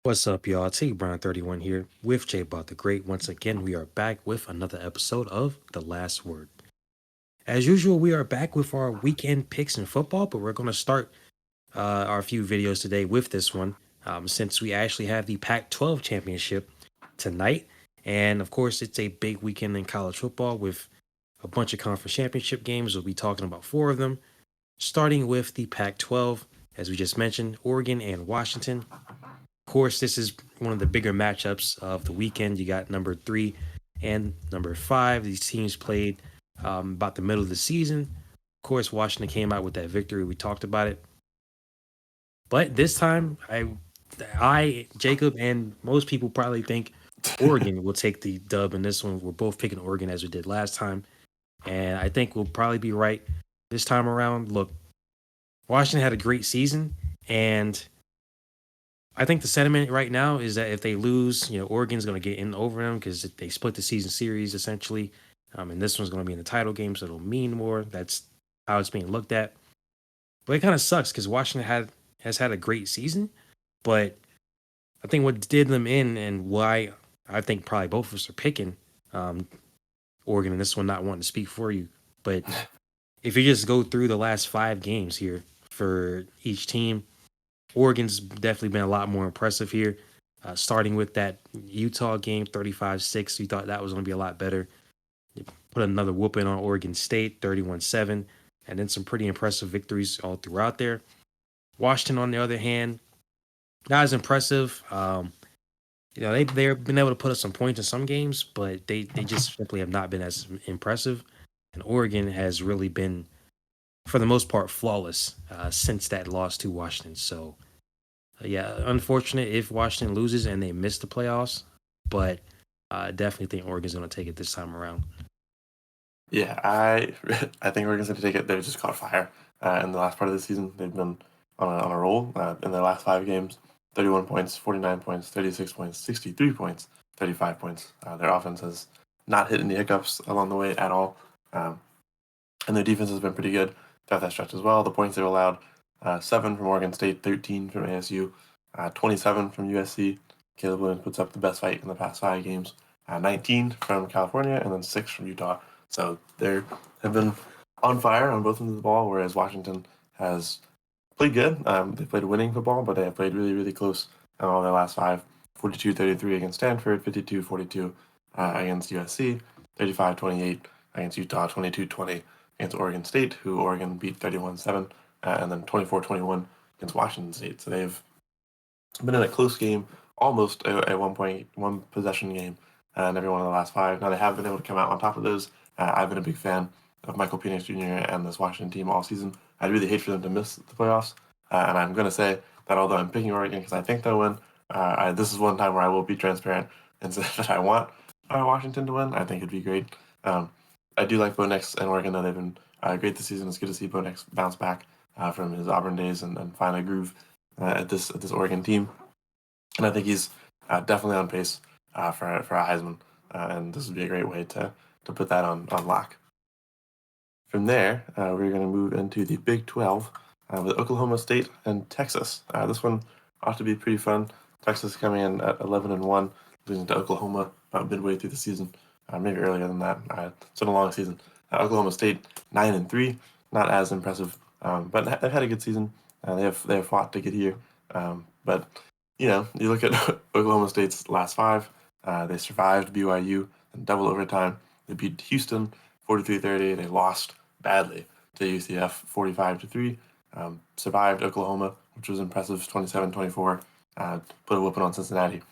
What's up, y'all? TBrown31 here with JaboctheGreat. Once again, we are back with another episode of The Last Word. As usual, we are back with our weekend picks in football, but we're going to start our few videos today with this one since we actually have the Pac-12 championship tonight. And of course, it's a big weekend in college football with a bunch of conference championship games. We'll be talking about four of them, starting with the Pac-12, as we just mentioned, Oregon and Washington. Of course, this is one of the bigger matchups of the weekend. You got number 3 and number 5. These teams played about the middle of the season. Of course, Washington came out with that victory. We talked about it. But this time, Jacob, and most people probably think Oregon will take the dub in this one. We're both picking Oregon as we did last time. And I think we'll probably be right this time around. Look, Washington had a great season, and I think the sentiment right now is that if they lose, Oregon's going to get in over them because they split the season series essentially. And this one's going to be in the title game, so it'll mean more. That's how it's being looked at. But it kind of sucks because Washington has had a great season. But I think what did them in and why I think probably both of us are picking Oregon and this one, not wanting to speak for you. But if you just go through the last 5 games here for each team, Oregon's definitely been a lot more impressive here. Starting with that Utah game, 35-6. You thought that was going to be a lot better. You put another whooping on Oregon State, 31-7. And then some pretty impressive victories all throughout there. Washington, on the other hand, not as impressive. They've been able to put up some points in some games, but they just simply have not been as impressive. And Oregon has really been, for the most part, flawless since that loss to Washington. So, unfortunate if Washington loses and they miss the playoffs, but I definitely think Oregon's going to take it this time around. Yeah, I think Oregon's going to take it. They've just caught fire in the last part of the season. They've been on a roll in their last 5 games. 31 points, 49 points, 36 points, 63 points, 35 points. Their offense has not hit any hiccups along the way at all. And their defense has been pretty good throughout that stretch as well. The points they've allowed, 7 from Oregon State, 13 from ASU, 27 from USC. Caleb Williams puts up the best fight in the past 5 games. 19 from California, and then 6 from Utah. So they have been on fire on both ends of the ball, whereas Washington has played good. They played winning football, but they have played really, really close in all their last 5. 42-33 against Stanford, 52-42 against USC, 35-28 against Utah, 22-20 against Oregon State, who Oregon beat 31-7, and then 24-21 against Washington State. So they've been in a close game, almost a 1 possession game in every one of the last 5. Now they have been able to come out on top of those. I've been a big fan of Michael Penix Jr. and this Washington team all season. I'd really hate for them to miss the playoffs. And I'm going to say that although I'm picking Oregon because I think they'll win, this is one time where I will be transparent and say that I want Washington to win. I think it'd be great. I do like Bo Nix and Oregon, though. They've been great this season. It's good to see Bo Nix bounce back from his Auburn days and find a groove at this Oregon team. And I think he's definitely on pace for a Heisman. And this would be a great way to put that on lock. From there, we're going to move into the Big 12 with Oklahoma State and Texas. This one ought to be pretty fun. Texas coming in at 11-1, losing to Oklahoma about midway through the season, maybe earlier than that. It's been a long season. Oklahoma State 9-3, not as impressive, but they've had a good season. They have fought to get here, but you look at Oklahoma State's last 5. They survived BYU in double overtime. They beat Houston 43-30. They lost badly to UCF 45-3. Survived Oklahoma, which was impressive, 27-24. Put a whooping on Cincinnati.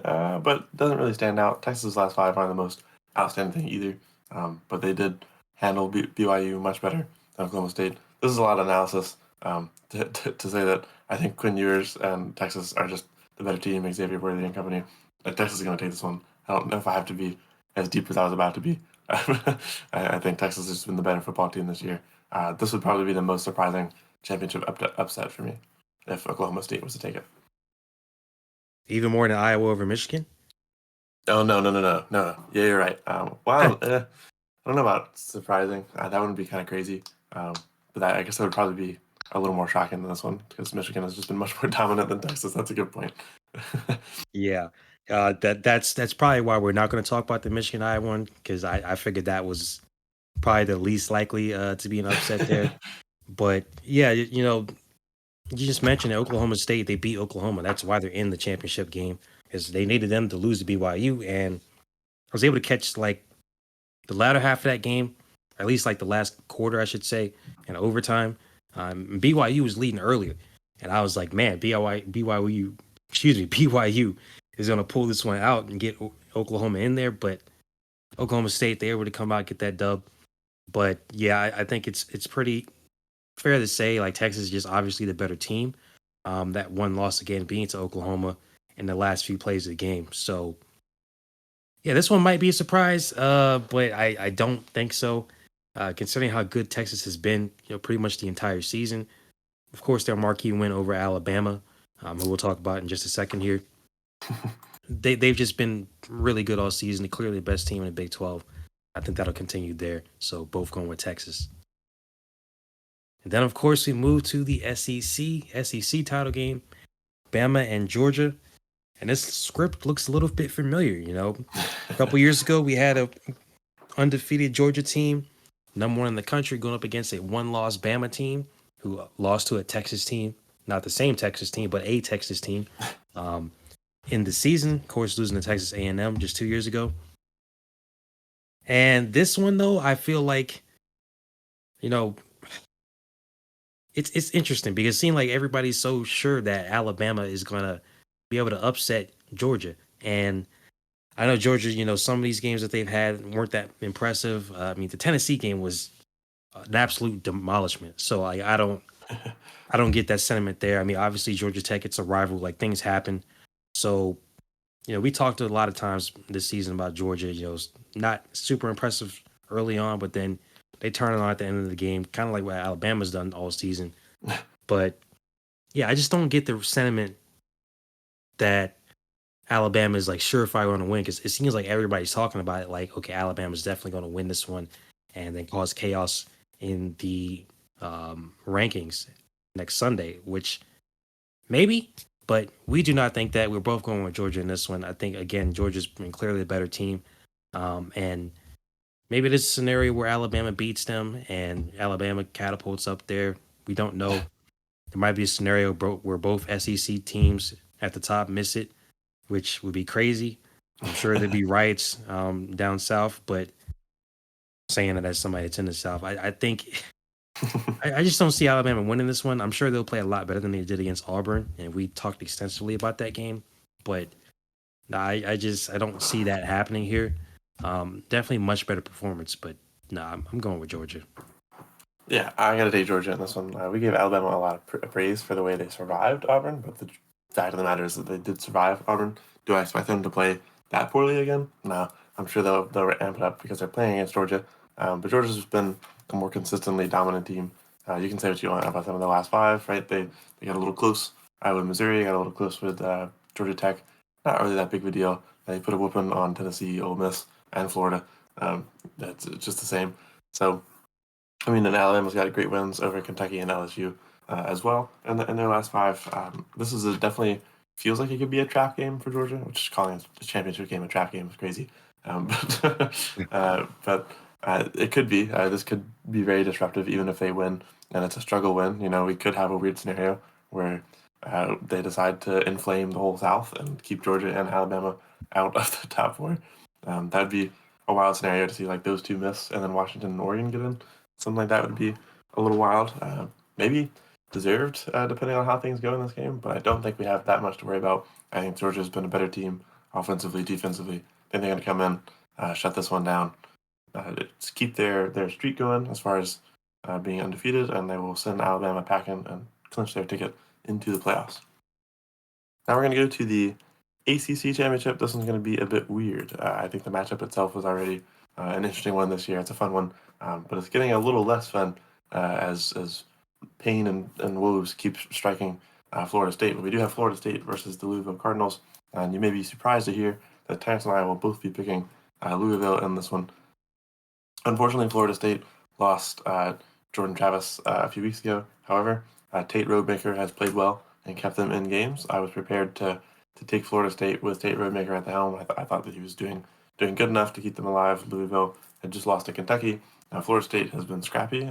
But doesn't really stand out. Texas' last 5 aren't the most outstanding thing either. But they did handle BYU much better than Oklahoma State. This is a lot of analysis to say that I think Quinn Ewers and Texas are just the better team, Xavier Worthy and company. Texas is going to take this one. I don't know if I have to be as deep as I was about to be. I think Texas has been the better football team this year. This would probably be the most surprising championship upset for me if Oklahoma State was to take it. Even more than Iowa over Michigan? Oh, no. Yeah, you're right. I don't know about surprising. That wouldn't be kind of crazy. But I guess that would probably be a little more shocking than this one because Michigan has just been much more dominant than Texas. That's a good point. Yeah. That's probably why we're not going to talk about the Michigan Iowa one because I figured that was probably the least likely to be an upset there. But yeah, you just mentioned Oklahoma State. They beat Oklahoma. That's why they're in the championship game is they needed them to lose to BYU, and I was able to catch like the latter half of that game, at least like the last quarter, I should say, and overtime. BYU was leading earlier, and I was like, man, BYU, excuse me, BYU is going to pull this one out and get Oklahoma in there. But Oklahoma State, they were able to come out and get that dub. But yeah, I think it's pretty fair to say like Texas is just obviously the better team. That one loss again being to Oklahoma in the last few plays of the game. So yeah, this one might be a surprise, but I don't think so. Considering how good Texas has been, pretty much the entire season. Of course, their marquee win over Alabama, who we'll talk about in just a second here. They've just been really good all season. They're clearly the best team in the Big 12. I think that'll continue there. So both going with Texas. And then of course we move to the SEC title game, Bama and Georgia. And this script looks a little bit familiar. A couple years ago we had a undefeated Georgia team, number one in the country, going up against a one-loss Bama team who lost to a Texas team, not the same Texas team, but a Texas team. Um, in the season, of course, losing to Texas A&M just 2 years ago. And this one, though, I feel like, you know, it's interesting because it seems like everybody's so sure that Alabama is going to be able to upset Georgia. And I know Georgia, some of these games that they've had weren't that impressive. I mean, the Tennessee game was an absolute demolishment. So I don't get that sentiment there. I mean, obviously Georgia Tech, it's a rival, like things happen. So, we talked a lot of times this season about Georgia, it's not super impressive early on, but then they turn it on at the end of the game, kind of like what Alabama's done all season. But yeah, I just don't get the sentiment that Alabama is like surefire going to win because it seems like everybody's talking about it like, okay, Alabama's definitely going to win this one and then cause chaos in the rankings next Sunday, which maybe, but we do not think that. We're both going with Georgia in this one. I think, again, Georgia's been clearly the better team. And maybe this is a scenario where Alabama beats them and Alabama catapults up there. We don't know. There might be a scenario where both SEC teams at the top miss it, which would be crazy. I'm sure there'd be riots down south, but saying that as somebody that's in the south, I think I just don't see Alabama winning this one. I'm sure they'll play a lot better than they did against Auburn, and we talked extensively about that game. But nah, I don't see that happening here. Definitely much better performance, but nah, I'm going with Georgia. Yeah, I got to take Georgia in this one. We gave Alabama a lot of praise for the way they survived Auburn, but the fact of the matter is that they did survive Auburn. Do I expect them to play that poorly again? No. I'm sure they'll amp it up because they're playing against Georgia. But Georgia's just been a more consistently dominant team. You can say what you want about them in the last five, right? They got a little close with Missouri, got a little close with Georgia Tech. Not really that big of a deal. They put a whooping on Tennessee, Ole Miss, and Florida. That's just the same. So I mean, and Alabama's got great wins over Kentucky and LSU as well in their last five. This is definitely feels like it could be a trap game for Georgia, which is calling a championship game a trap game is crazy. But it could be. This could be very disruptive, even if they win, and it's a struggle win. We could have a weird scenario where they decide to inflame the whole South and keep Georgia and Alabama out of the top four. That'd be a wild scenario to see like those two miss, and then Washington and Oregon get in. Something like that would be a little wild. Maybe deserved, depending on how things go in this game, but I don't think we have that much to worry about. I think Georgia's been a better team offensively, defensively. I think they're going to come in, shut this one down, keep their streak going as far as being undefeated, and they will send Alabama packing and clinch their ticket into the playoffs. Now we're going to go to the ACC Championship. This one's going to be a bit weird. I think the matchup itself was already an interesting one this year. It's a fun one, but it's getting a little less fun as pain and woes keep striking Florida State. But we do have Florida State versus the Louisville Cardinals, and you may be surprised to hear that Terrence and I will both be picking Louisville in this one. Unfortunately, Florida State lost Jordan Travis a few weeks ago. However, Tate Roadmaker has played well and kept them in games. I was prepared to to take Florida State with Tate Rodemaker at the helm. I thought that he was doing good enough to keep them alive. Louisville had just lost to Kentucky. Florida State has been scrappy.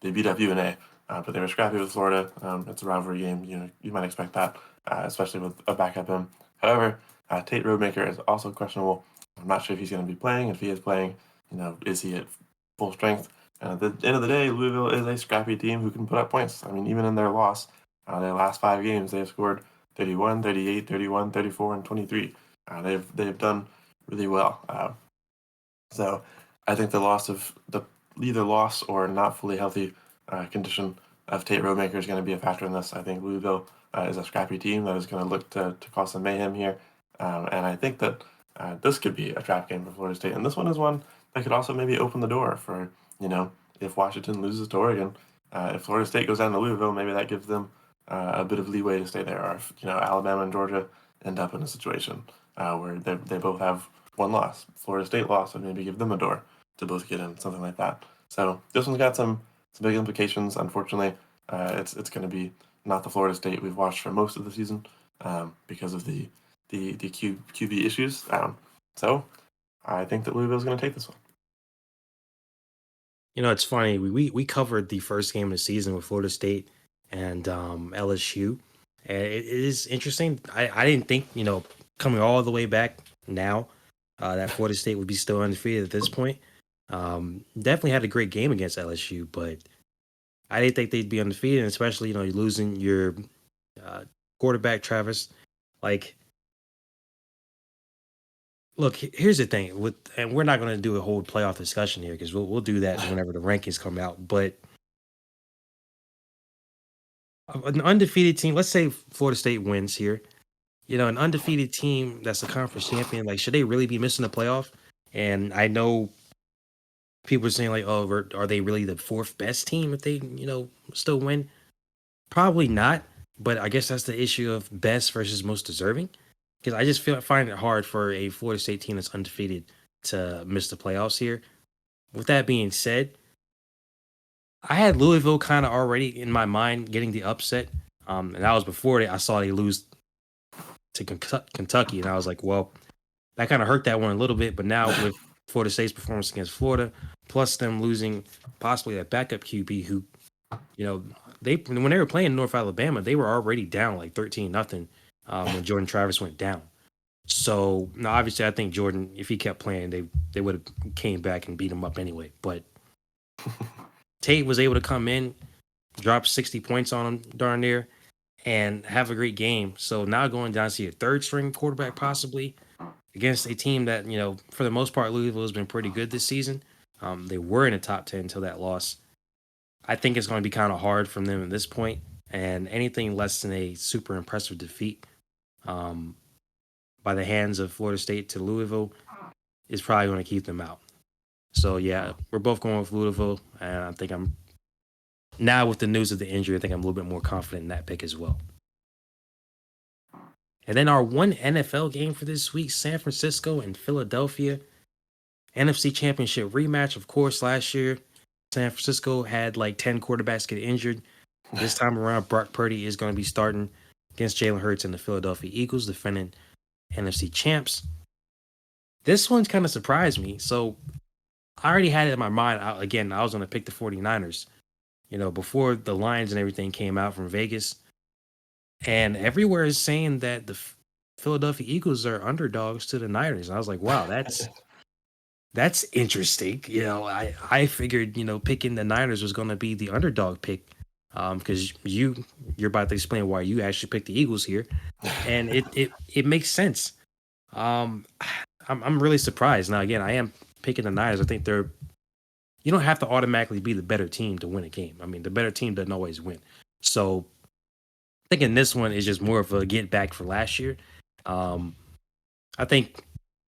They beat up UNA, but they were scrappy with Florida. It's a rivalry game. You might expect that, especially with a backup him. However, Tate Rodemaker is also questionable. I'm not sure if he's going to be playing. If he is playing, is he at full strength? And at the end of the day, Louisville is a scrappy team who can put up points. I mean, even in their loss, their last 5 games, they have scored 31, 38, 31, 34, and 23. They've done really well. So I think the loss of the either loss or not fully healthy condition of Tate Rodemaker is going to be a factor in this. I think Louisville is a scrappy team that is going to look to cause some mayhem here. And I think that this could be a trap game for Florida State. And this one is one that could also maybe open the door for, if Washington loses to Oregon, if Florida State goes down to Louisville, maybe that gives them a bit of leeway to stay there. Or if, Alabama and Georgia end up in a situation where they both have one loss, Florida State loss, and maybe give them a door to both get in, something like that. So this one's got some big implications. Unfortunately, it's going to be not the Florida State we've watched for most of the season because of the QB issues. So I think that Louisville's going to take this one. It's funny. We covered the first game of the season with Florida State and LSU. And it is interesting. I didn't think, coming all the way back now, that Florida State would be still undefeated at this point. Definitely had a great game against LSU, but I didn't think they'd be undefeated, and especially, you're losing your quarterback, Travis. Like, look, here's the thing, and we're not going to do a whole playoff discussion here because we'll do that whenever the rankings come out. But an undefeated team, let's say Florida State wins here, an undefeated team that's a conference champion, like, should they really be missing the playoff? And I know people are saying, like, oh, are they really the 4th best team if they, still win? Probably not. But I guess that's the issue of best versus most deserving. Because I just find it hard for a Florida State team that's undefeated to miss the playoffs here. With that being said, I had Louisville kind of already in my mind getting the upset. And that was before I saw they lose to Kentucky. And I was like, well, that kind of hurt that one a little bit. But now with Florida State's performance against Florida, plus them losing possibly a backup QB who, when they were playing North Alabama, they were already down like 13-0 when Jordan Travis went down. So now, obviously, I think Jordan, if he kept playing, they would have came back and beat him up anyway. But Tate was able to come in, drop 60 points on him darn near, and have a great game. So now going down to your 3rd string quarterback possibly against a team that, for the most part, Louisville has been pretty good this season. They were in the top 10 until that loss. I think it's going to be kind of hard from them at this point, and anything less than a super impressive defeat by the hands of Florida State to Louisville is probably going to keep them out. So, yeah, we're both going with Louisville, and I think now with the news of the injury, I think I'm a little bit more confident in that pick as well. And then our one NFL game for this week, San Francisco and Philadelphia. NFC Championship rematch, of course, last year. San Francisco had like 10 quarterbacks get injured. This time around, Brock Purdy is going to be starting against Jalen Hurts and the Philadelphia Eagles, defending NFC champs. This one's kind of surprised me. So I already had it in my mind. I was going to pick the 49ers, before the lines and everything came out from Vegas. And everywhere is saying that the Philadelphia Eagles are underdogs to the Niners. And I was like, wow, that's interesting. I figured, picking the Niners was going to be the underdog pick because you're about to explain why you actually picked the Eagles here. And it makes sense. I'm really surprised. Now, again, I am picking the Niners. I think you don't have to automatically be the better team to win a game. I mean, the better team doesn't always win. So I think in this one is just more of a get back for last year. I think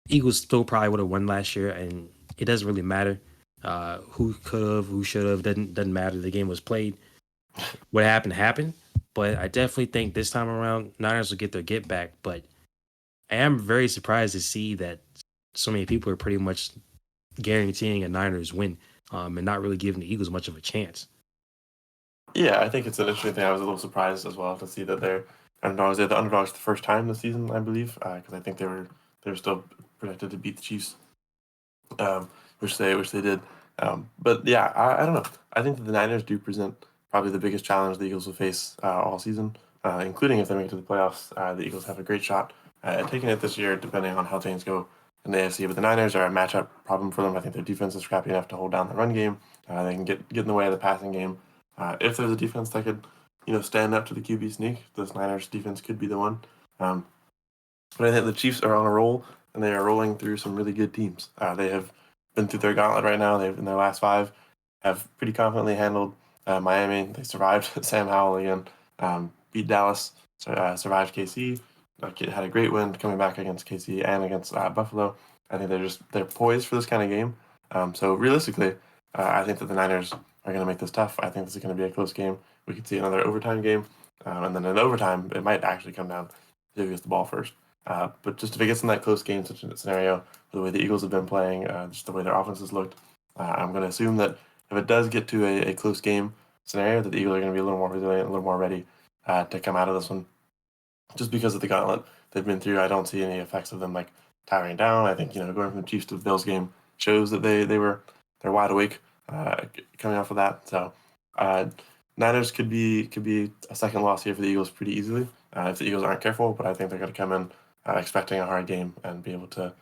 Eagles still probably would have won last year, and it doesn't really matter who could have, who should have. Doesn't matter. The game was played. What happened. But I definitely think this time around, Niners will get their get back. But I am very surprised to see that so many people are pretty much guaranteeing a Niners win and not really giving the Eagles much of a chance. Yeah, I think it's an interesting thing. I was a little surprised as well to see that they're underdogs. They're the underdogs the first time this season, I believe, because I think they were still projected to beat the Chiefs, which they did. But yeah, I don't know. I think that the Niners do present probably the biggest challenge the Eagles will face all season, including if they make it to the playoffs. The Eagles have a great shot at taking it this year, depending on how things go in the AFC. But the Niners are a matchup problem for them. I think their defense is scrappy enough to hold down the run game. They can get in the way of the passing game. If there's a defense that could, stand up to the QB sneak, this Niners defense could be the one. But I think the Chiefs are on a roll, and they are rolling through some really good teams. They have been through their gauntlet right now. They've in their last 5 have pretty confidently handled Miami. They survived Sam Howell again, beat Dallas, survived KC. Had a great win coming back against KC and against Buffalo. I think they're poised for this kind of game. So realistically, I think that the Niners are going to make this tough. I think this is going to be a close game. We could see another overtime game, and then in overtime, it might actually come down to who gets the ball first. But just if it gets in that close game scenario, the way the Eagles have been playing, just the way their offenses looked, I'm going to assume that if it does get to a close game scenario, that the Eagles are going to be a little more resilient, a little more ready to come out of this one. Just because of the gauntlet they've been through, I don't see any effects of them like tiring down. I think going from the Chiefs to the Bills game shows that they're wide awake coming off of that. So Niners could be a second loss here for the Eagles pretty easily if the Eagles aren't careful. But I think they're going to come in expecting a hard game and be able to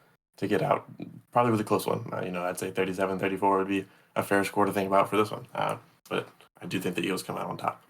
get out probably with a close one. I'd say 37-34 would be a fair score to think about for this one. But I do think the Eagles come out on top.